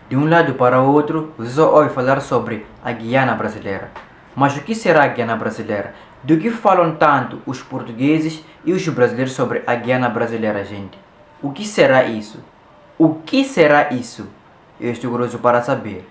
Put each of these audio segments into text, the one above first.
De um lado para o outro, você só ouve falar sobre a Guiana brasileira. Mas o que será a Guiana brasileira? Do que falam tanto os portugueses e os brasileiros sobre a Guiana brasileira, gente? O que será isso? O que será isso? Eu estou curioso para saber.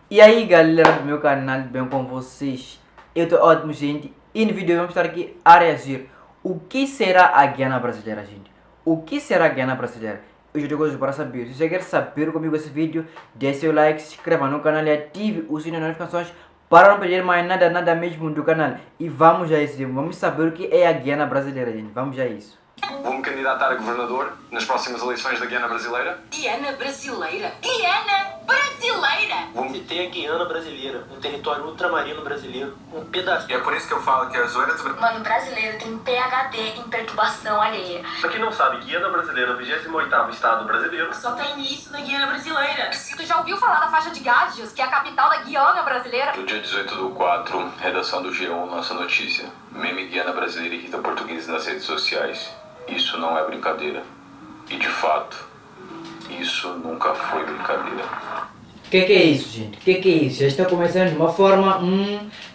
E aí galera do meu canal, bem com vocês? Eu estou ótimo, gente. E no vídeo vamos estar aqui a reagir. O que será a Guiana brasileira, gente? O que será a Guiana brasileira? Eu estou curioso para saber. Se você quer saber comigo esse vídeo, deixe seu like, se inscreva no canal e ative o sininho de notificações para não perder mais nada mesmo do canal. E vamos a isso, vamos saber o que é a Guiana brasileira, gente. Vamos a isso. Vou-me candidatar a governador nas próximas eleições da Guiana Brasileira. Guiana Brasileira? Guiana Brasileira! E tem a Guiana Brasileira, um território ultramarino brasileiro, um pedaço. E é por isso que eu falo que as zoeiras... Mano, brasileiro tem PhD em perturbação alheia. Pra quem não sabe, Guiana Brasileira é o 28º estado brasileiro. Só tem isso na Guiana Brasileira. Tu já ouviu falar da faixa de Gádios, que é a capital da Guiana Brasileira? Do dia 18/4, redação do G1, nossa notícia. Meme Guiana Brasileira irrita portugueses nas redes sociais. Isso não é brincadeira. E de fato, isso nunca foi brincadeira. O que é isso, gente? O que é isso? Já está começando de uma forma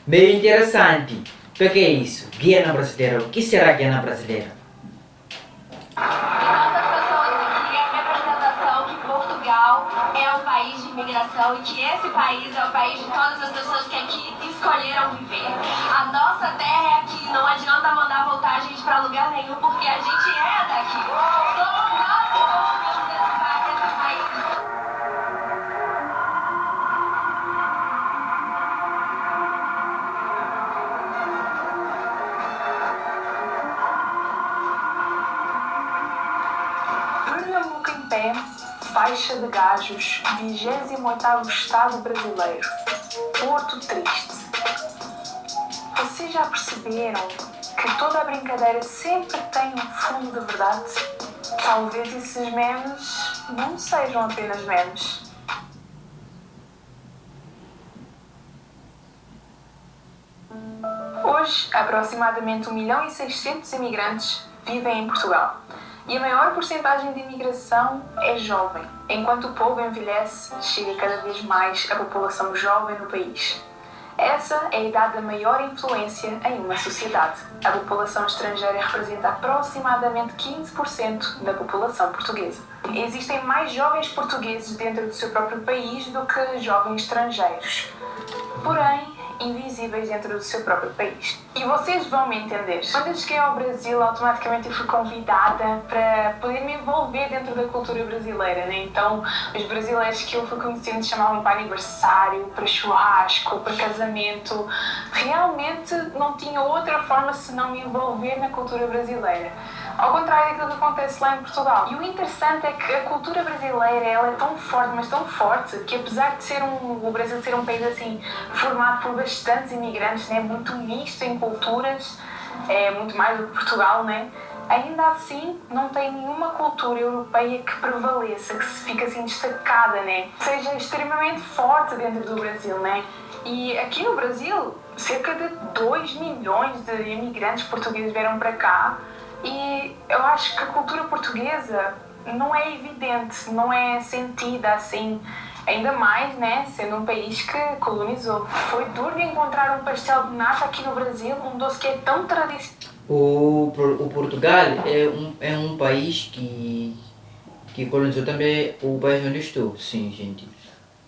meio interessante. O que é isso? Guiana brasileira. O que será a Guiana brasileira? Que Portugal é um país de imigração e que esse país é o país de todas as pessoas que aqui escolheram viver. A nossa terra é aqui, não adianta mandar voltar a gente pra lugar nenhum porque a gente é daqui. Somos nós que construímos esse país. Pernambuco em pé, faixa de Gajos, 28º estado brasileiro. Porto Triste. Vocês já perceberam que toda a brincadeira sempre tem um fundo de verdade? Talvez esses memes não sejam apenas memes. Hoje, aproximadamente 1.600.000 imigrantes vivem em Portugal. E a maior porcentagem de imigração é jovem. Enquanto o povo envelhece, chega cada vez mais a população jovem no país. Essa é a idade da maior influência em uma sociedade. A população estrangeira representa aproximadamente 15% da população portuguesa. Existem mais jovens portugueses dentro do seu próprio país do que jovens estrangeiros. Porém, invisíveis dentro do seu próprio país. E vocês vão me entender. Quando eu cheguei ao Brasil, automaticamente eu fui convidada para poder me envolver dentro da cultura brasileira, né? Então, os brasileiros que eu fui conhecendo chamavam para aniversário, para churrasco, para casamento. Realmente não tinha outra forma senão me envolver na cultura brasileira. Ao contrário daquilo que acontece lá em Portugal. E o interessante é que a cultura brasileira ela é tão forte, mas tão forte, que apesar de ser o Brasil ser um país assim formado por bastantes imigrantes, né, muito misto em culturas, é muito mais do que Portugal, né? Ainda assim não tem nenhuma cultura europeia que prevaleça, que se fique assim destacada, né? Seja extremamente forte dentro do Brasil, né? E aqui no Brasil, cerca de 2 milhões de imigrantes portugueses vieram para cá. E eu acho que a cultura portuguesa não é evidente, não é sentida assim, ainda mais, né, sendo um país que colonizou. Foi duro de encontrar um pastel de nata aqui no Brasil, um doce que é tão tradicional. O Portugal é um país que colonizou também o país onde estou, sim, gente.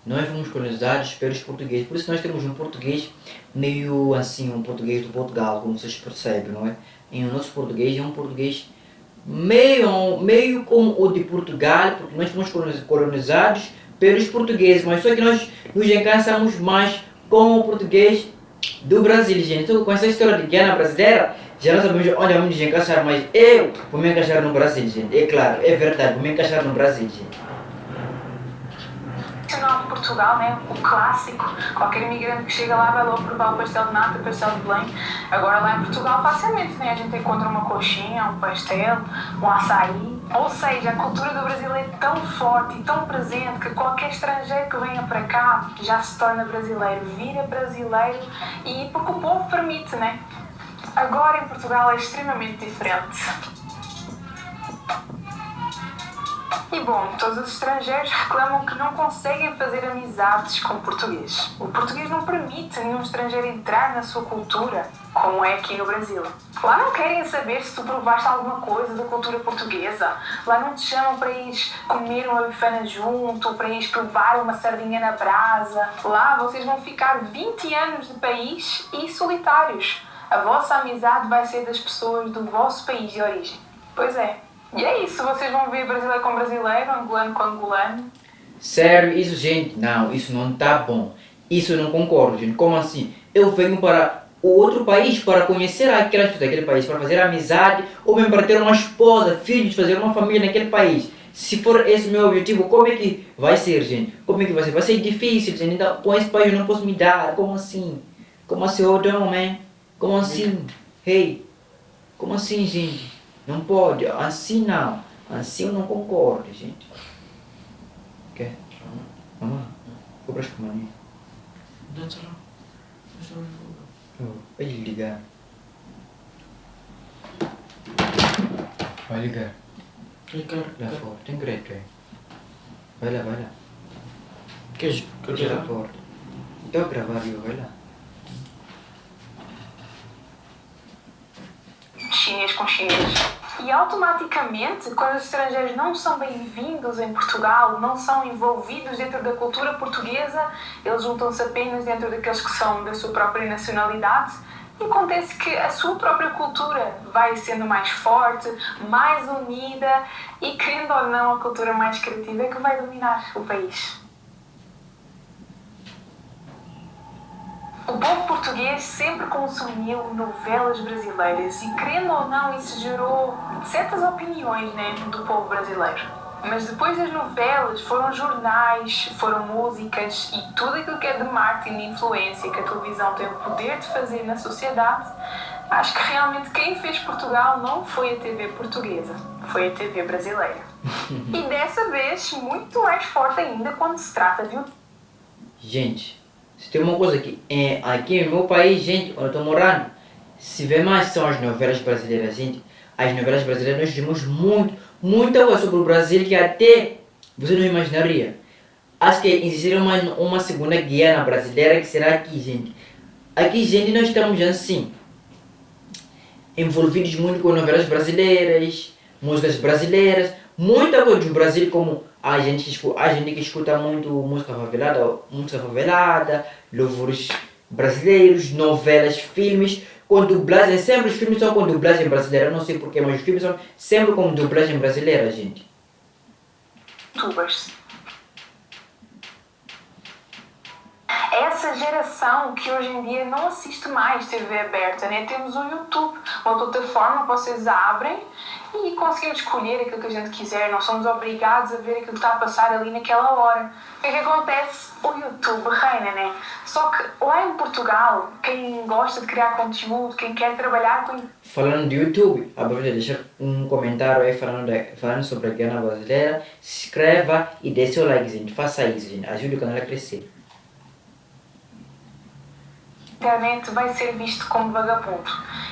Nós fomos colonizados pelos portugueses, por isso nós temos um português meio assim, um português do Portugal, como vocês percebem, não é? E o nosso português é um português meio como o de Portugal, porque nós fomos colonizados pelos portugueses, mas só que nós nos encaixamos mais com o português do Brasil, gente. Então, com essa história de Guiana brasileira, já não sabemos onde vamos nos encaixar, mas eu vou me encaixar no Brasil, gente. É claro, é verdade, vou me encaixar no Brasil, gente. De Portugal, né? O clássico. Qualquer imigrante que chega lá vai logo provar o pastel de nata, o pastel de Belém. Agora lá em Portugal facilmente, né? A gente encontra uma coxinha, um pastel, um açaí. Ou seja, a cultura do Brasil é tão forte e tão presente que qualquer estrangeiro que venha para cá já se torna brasileiro, vira brasileiro e porque o povo permite, né? Agora em Portugal é extremamente diferente. E bom, todos os estrangeiros reclamam que não conseguem fazer amizades com o português. O português não permite nenhum estrangeiro entrar na sua cultura, como é aqui no Brasil. Lá não querem saber se tu provaste alguma coisa da cultura portuguesa. Lá não te chamam para ires comer uma bifana junto, para ires provar uma sardinha na brasa. Lá vocês vão ficar 20 anos de país e solitários. A vossa amizade vai ser das pessoas do vosso país de origem. Pois é. E é isso, vocês vão ver brasileiro com brasileiro, angolano com angolano. Sério, isso, gente? Não, isso não tá bom. Isso eu não concordo, gente. Como assim? Eu venho para o outro país para conhecer aquelas pessoas daquele país, para fazer amizade, ou mesmo para ter uma esposa, filhos, fazer uma família naquele país. Se for esse o meu objetivo, como é que vai ser, gente? Como é que vai ser? Vai ser difícil, gente. Então, com esse país eu não posso me dar. Como assim? Como assim, hold on, man? Como assim? Hey, como assim, gente? Não pode, assim não. Assim eu não concordo, gente. Quer? Mamãe? Cobras com mania. Vai ligar. Vai ligar. Lá fora, tem crédito aí. Vai lá, vai lá. Queres Fecha a porta. Estou a gravar, viu? Vai lá. Chinês com chinês. E automaticamente, quando os estrangeiros não são bem-vindos em Portugal, não são envolvidos dentro da cultura portuguesa, eles juntam-se apenas dentro daqueles que são da sua própria nacionalidade, e acontece que a sua própria cultura vai sendo mais forte, mais unida, e querendo ou não, a cultura mais criativa é que vai dominar o país. O povo português sempre consumiu novelas brasileiras e, querendo ou não, isso gerou certas opiniões, né, do povo brasileiro. Mas depois das novelas foram jornais, foram músicas e tudo aquilo que é de marketing e influência que a televisão tem o poder de fazer na sociedade. Acho que realmente quem fez Portugal não foi a TV portuguesa, foi a TV brasileira. E dessa vez muito mais forte ainda quando se trata de um... Gente, se tem uma coisa que aqui no meu país, gente, onde eu estou morando, se vê mais são as novelas brasileiras, gente. As novelas brasileiras nós vimos muita coisa sobre o Brasil que até você não imaginaria. Acho que existiria uma segunda Guiana brasileira que será aqui, gente. Aqui, gente, nós estamos assim, envolvidos muito com novelas brasileiras, músicas brasileiras, muita coisa do Brasil, como a gente que escuta muito música favelada, louvores brasileiros, novelas, filmes, com dublagem, sempre os filmes são com dublagem brasileira, eu não sei porquê, mas os filmes são sempre com dublagem brasileira, gente. YouTubers. Essa geração que hoje em dia não assiste mais TV aberta, né? Temos o YouTube, uma plataforma que vocês abrem e conseguimos escolher aquilo que a gente quiser, não somos obrigados a ver aquilo que está a passar ali naquela hora. O que é que acontece? O YouTube reina, né? Só que lá em Portugal, quem gosta de criar conteúdo, quem quer trabalhar com... Falando de YouTube, aproveita de deixar um comentário aí falando sobre a Guiana brasileira, se inscreva e dê seu like, gente, faça isso, gente, ajude o canal a crescer. Internet vai ser visto como vagabundo.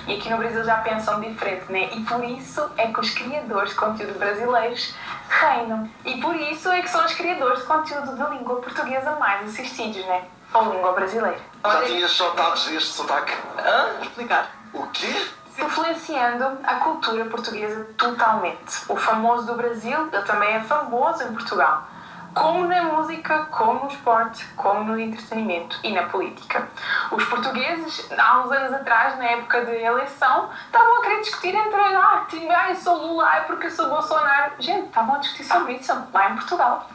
E aqui no Brasil já pensam diferente, né? E por isso é que os criadores de conteúdo brasileiros reinam. E por isso é que são os criadores de conteúdo de língua portuguesa mais assistidos, né? Ou língua brasileira. Já tinhas saudades deste sotaque? Vou explicar. O quê? Influenciando a cultura portuguesa totalmente. O famoso do Brasil, ele também é famoso em Portugal. Como na música, como no esporte, como no entretenimento e na política. Os portugueses, há uns anos atrás, na época de eleição, estavam a querer discutir entre eu sou Lula, porque eu sou Bolsonaro. Gente, estavam a discutir sobre isso lá em Portugal.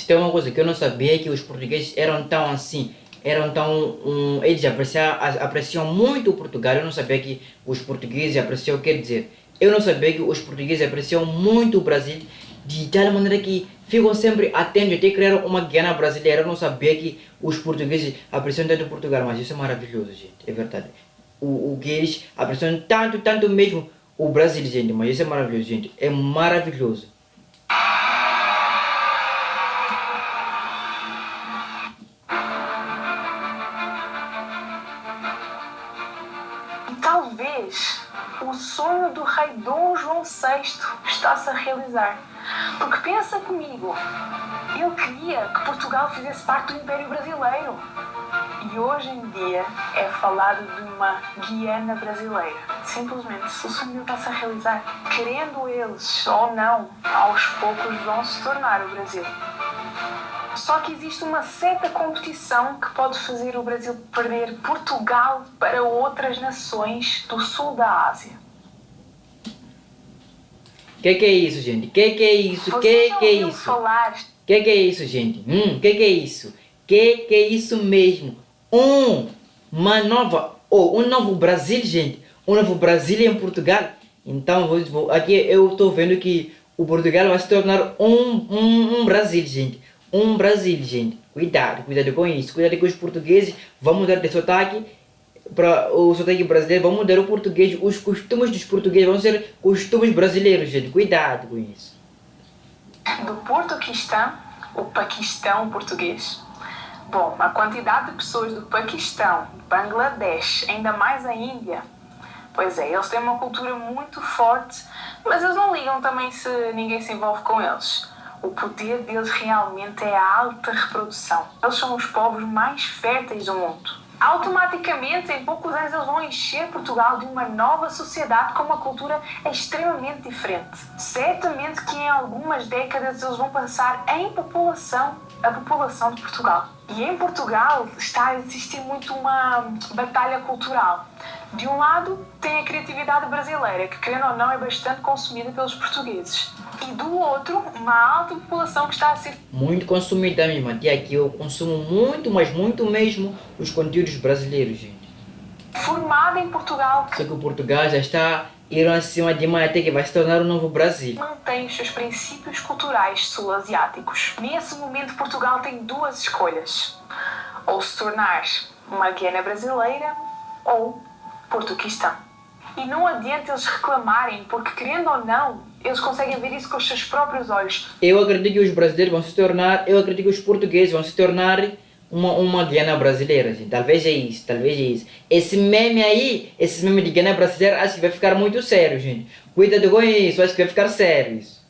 Tem uma coisa que eu não sabia, é que os portugueses eram tão assim, eles apreciam muito o Portugal. Eu não sabia que os portugueses apreciam, quer dizer, eu não sabia que os portugueses apreciam muito o Brasil, de tal maneira que ficam sempre atentos, até criaram uma Guiana brasileira. Eu não sabia que os portugueses apreciam tanto Portugal, mas isso é maravilhoso, gente, é verdade. O que eles apreciam tanto mesmo o Brasil, gente, mas isso é maravilhoso, gente, é maravilhoso. talvez o sonho do rei Dom João VI está-se a realizar. Porque pensa comigo, ele queria que Portugal fizesse parte do Império Brasileiro. E hoje em dia é falado de uma Guiana brasileira. Simplesmente, o sonho dele está-se a realizar. Querendo eles ou não, aos poucos vão se tornar o Brasil. Só que existe uma certa competição que pode fazer o Brasil perder Portugal para outras nações do sul da Ásia. Que é isso, gente? Que é isso? Que é isso? Falar? Que é isso, gente? Que é isso? Que é isso mesmo? Um novo Brasil, gente. Um novo Brasil em Portugal. Então, aqui eu estou vendo que o Portugal vai se tornar um Brasil, gente. Um Brasil, gente. Cuidado com isso. Cuidado com os portugueses. Vamos mudar de sotaque para o sotaque brasileiro. Vamos mudar o português. Os costumes dos portugueses vão ser costumes brasileiros, gente. Cuidado com isso. Do Portuguistão, o Paquistão português. Bom, a quantidade de pessoas do Paquistão, Bangladesh, ainda mais a Índia. Pois é, eles têm uma cultura muito forte, mas eles não ligam também se ninguém se envolve com eles. O poder deles realmente é a alta reprodução. Eles são os povos mais férteis do mundo. Automaticamente, em poucos anos, eles vão encher Portugal de uma nova sociedade com uma cultura extremamente diferente. Certamente que em algumas décadas eles vão passar a população de Portugal. E em Portugal está a existir muito uma batalha cultural. De um lado, tem a criatividade brasileira, que, querendo ou não, é bastante consumida pelos portugueses. E do outro, uma alta população que está a ser muito consumida mesmo. Até aqui eu consumo muito, mas muito mesmo, os conteúdos brasileiros, gente. formada em Portugal, Só que o Portugal já está indo acima demais até que vai se tornar um novo Brasil. mantém os seus princípios culturais sul-asiáticos. Nesse momento, Portugal tem duas escolhas: ou se tornar uma Guiana brasileira ou Portuguistão. E não adianta eles reclamarem, porque, querendo ou não, eles conseguem ver isso com os seus próprios olhos. Eu acredito que os brasileiros vão se tornar, eu acredito que os portugueses vão se tornar uma Guiana brasileira, gente. Talvez é isso, talvez é isso. Esse meme aí, esse meme de Guiana brasileira, acho que vai ficar muito sério, gente. Cuidado com isso, acho que vai ficar sério isso.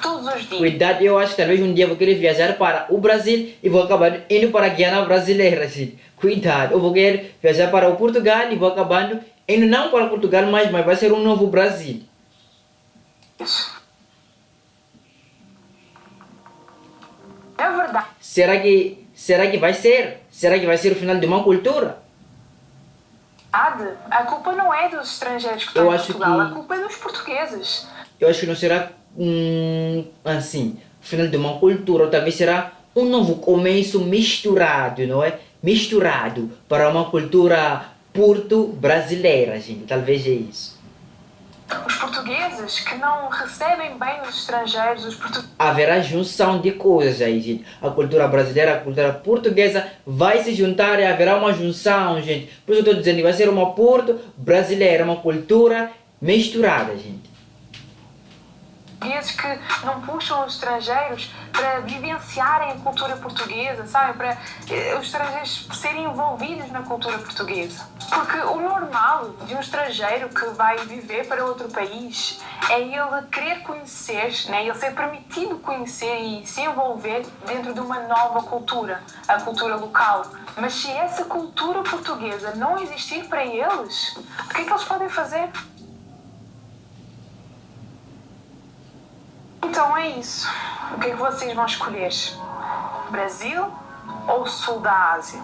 Todos os dias. Cuidado, eu acho que talvez um dia eu vou querer viajar para o Brasil e vou acabar indo para a Guiana brasileira, gente. Cuidado, eu vou querer viajar para o Portugal e vou acabando indo não para Portugal mais, mas vai ser um novo Brasil. É verdade. Será que vai ser? Será que vai ser o final de uma cultura? A culpa não é dos estrangeiros que estão Eu em acho Portugal, que- a culpa é dos portugueses. Eu acho que não será assim, o final de uma cultura, ou talvez será um novo começo misturado, não é? Misturado para uma cultura porto-brasileira, gente. Talvez é isso. Os portugueses que não recebem bem os estrangeiros, os portugueses Haverá junção de coisas aí, gente. A cultura brasileira, a cultura portuguesa vai se juntar e haverá uma junção, gente. Por isso eu estou dizendo que vai ser uma porto-brasileira, uma cultura misturada, gente. que não puxam os estrangeiros para vivenciarem a cultura portuguesa, sabe? Para os estrangeiros serem envolvidos na cultura portuguesa. Porque o normal de um estrangeiro que vai viver para outro país é ele querer conhecer, né? Ele ser permitido conhecer e se envolver dentro de uma nova cultura, a cultura local. Mas se essa cultura portuguesa não existir para eles, o que é que eles podem fazer? Então é isso. O que é que vocês vão escolher? Brasil ou Sul da Ásia?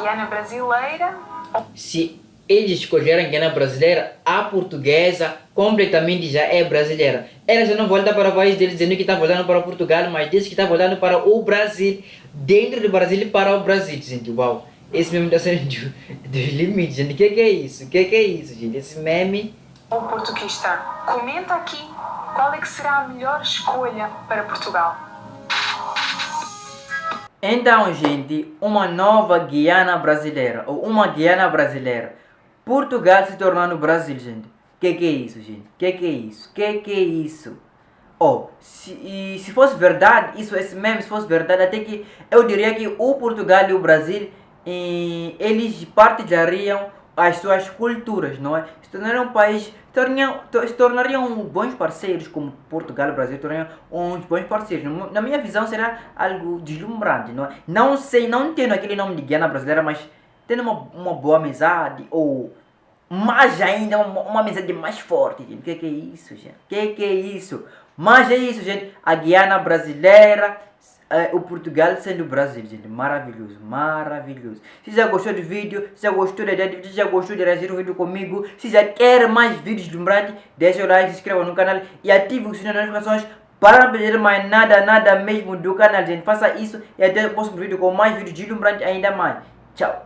Guiana brasileira ou... Se eles escolherem Guiana brasileira, a portuguesa completamente já é brasileira. Ela já não volta para o país deles dizendo que está voltando para Portugal, mas diz que está voltando para o Brasil, dentro do Brasil para o Brasil, gente. Uau! Esse meme está saindo dos limites, gente. O que é isso? O que é isso, gente? Esse meme... ou Portuguistão? Comenta aqui qual é que será a melhor escolha para Portugal. Então, gente, uma nova Guiana brasileira, ou uma Guiana brasileira. Portugal se tornando Brasil, gente. Que é isso, gente? Que é isso? Que é isso? Oh, se fosse verdade, esse meme, se fosse verdade, até que eu diria que o Portugal e o Brasil, eles partilhariam as suas culturas, não é? Se tornariam bons parceiros, como Portugal e Brasil tornariam uns bons parceiros. Na minha visão será algo deslumbrante, não é? Não sei, não entendo aquele nome de Guiana Brasileira, mas tendo uma boa amizade, ou mais ainda, uma amizade mais forte, gente. Que é isso, gente? Que é isso? Mas é isso, gente. A Guiana Brasileira, o Portugal sendo o Brasil, gente. Maravilhoso, maravilhoso. Se já gostou do vídeo, se já gostou da ideia, se já gostou de reagir o vídeo comigo, se já quer mais vídeos deslumbrantes, deixa o like, se inscreva no canal e ative o sininho das notificações para não perder mais nada mesmo do canal, gente. Faça isso e até o próximo vídeo com mais vídeos deslumbrantes ainda mais. Tchau.